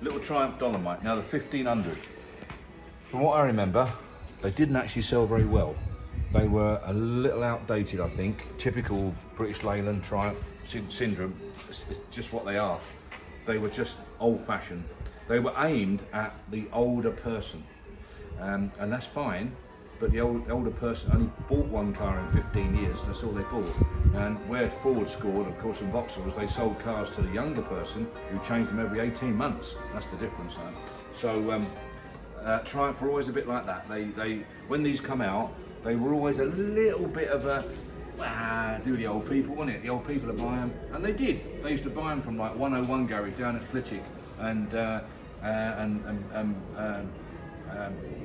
little Triumph Dolomite. Now the 1500. From what I remember, they didn't actually sell very well. They were a little outdated, I think. Typical British Leyland Triumph syndrome. It's just what they are. They were just old-fashioned. They were aimed at the older person, and that's fine. But the older person only bought one car in 15 years. That's all they bought. And where Ford scored, of course, in Vauxhalls, they sold cars to the younger person who changed them every 18 months. That's the difference. So Triumph were always a bit like that. They when these come out, they were always a little bit of a do the old people, wasn't it? The old people to buy them, and they did. They used to buy them from like 101 garage down at Flitwick and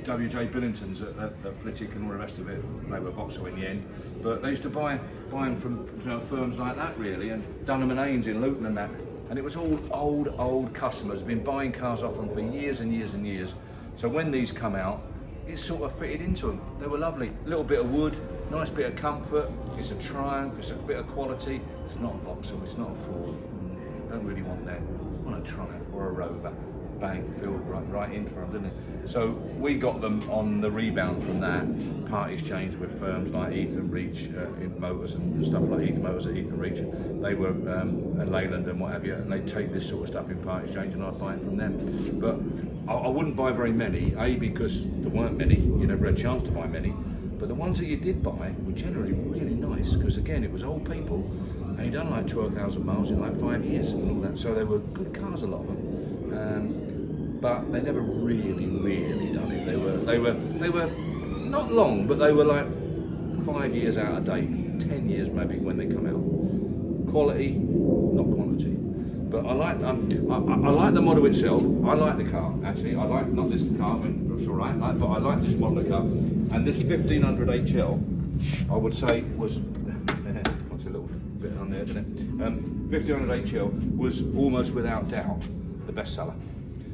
WJ Billington's at Flitwick and all the rest of it. They were Vauxhall in the end, but they used to buy them from firms like that really, and Dunham and Haynes in Luton and that. And it was all old customers, been buying cars off them for years and years and years. So when these come out, it sort of fitted into them. They were lovely. A little bit of wood, nice bit of comfort. It's a Triumph, it's a bit of quality. It's not a Vauxhall, it's not a Ford. Don't really want that. I want a Triumph or a Rover. Bang, filled right in for them, didn't it? So we got them on the rebound from that. Part exchange with firms like Ethan Reach in Motors and stuff like Ethan Motors at Ethan Reach. They were and Leyland and what have you, and they'd take this sort of stuff in part exchange and I'd buy it from them. But I wouldn't buy very many, A, because there weren't many, you never had a chance to buy many, but the ones that you did buy were generally really nice, because again, it was old people, and he'd done like 12,000 miles in like 5 years and all that, so they were good cars, a lot of them, but they never really done it. They were not long, but they were like 5 years out of date, 10 years maybe when they come out. Quality, not quantity. But I like the model itself. I like the car actually. I like not this car, I mean, it's all right. But I like this model of car. And this 1500 HL, I would say was what's a little bit on there, isn't it? 1500 HL was almost without doubt the best seller.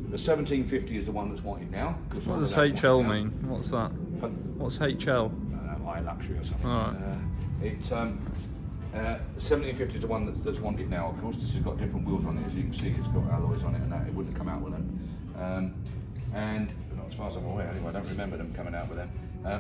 The 1750 is the one that's wanted now. What does HL mean? What's that? But, what's HL? High luxury or something. All right. It's 1750 is the one that's wanted now. Of course, this has got different wheels on it, as you can see. It's got alloys on it, and that it wouldn't come out with them. And not as far as I'm aware, anyway. I don't remember them coming out with them.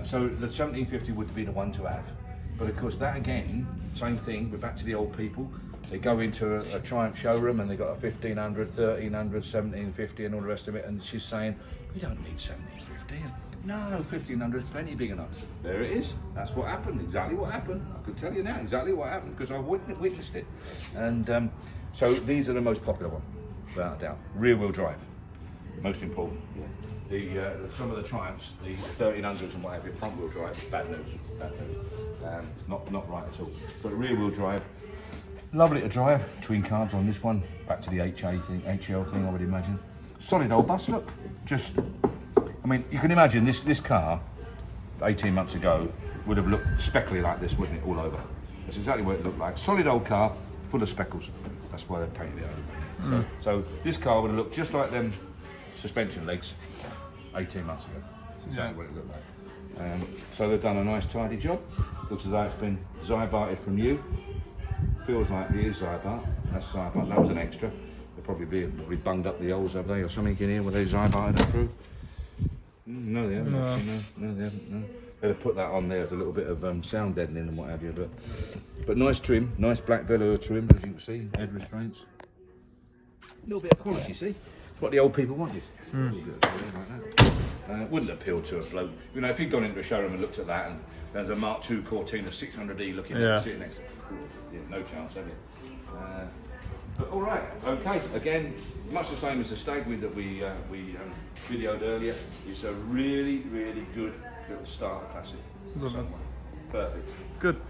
So the 1750 would be the one to have. But of course, that again, same thing. We're back to the old people. They go into a Triumph showroom and they got a 1500, 1300, 1750, and all the rest of it. And she's saying, "We don't need 1750." No, 1500 is plenty big enough. There it is. That's what happened. Exactly what happened. I can tell you now exactly what happened because I've witnessed it. And so these are the most popular one, without a doubt. Rear-wheel drive, most important. Some of the Triumphs, the 1300s and what have you, front-wheel drive, bad news. Not right at all. But rear-wheel drive, lovely to drive. Twin carbs on this one. Back to the HL thing, I would imagine. Solid old bus look. Just. I mean, you can imagine this car 18 months ago would have looked speckly like this, wouldn't it, all over? That's exactly what it looked like. Solid old car, full of speckles. That's why they painted it over. So this car would have looked just like them suspension legs 18 months ago. That's exactly what it looked like. So they've done a nice tidy job. Looks as though it's been Zybarted from you. Feels like it is Zybart. That's Zybart. That was an extra. They'll probably bunged up the holes, have they, or something in here where they Zybarted it through. No, they haven't. No, they haven't. No. They'd have put that on there as a little bit of sound deadening and what have you. But nice trim, nice black velour trim, as you can see. Head restraints. A little bit of quality, see? It's what the old people wanted. A little bit of quality like that. Wouldn't appeal to a bloke. You know, if he'd gone into a showroom and looked at that, and there's a Mark II Cortina 600E looking at it, sitting next to it, no chance, have you? But all right, okay. Again, much the same as the Stagway that we videoed earlier. It's a really good little starter classic. Lovely. Perfect. Good.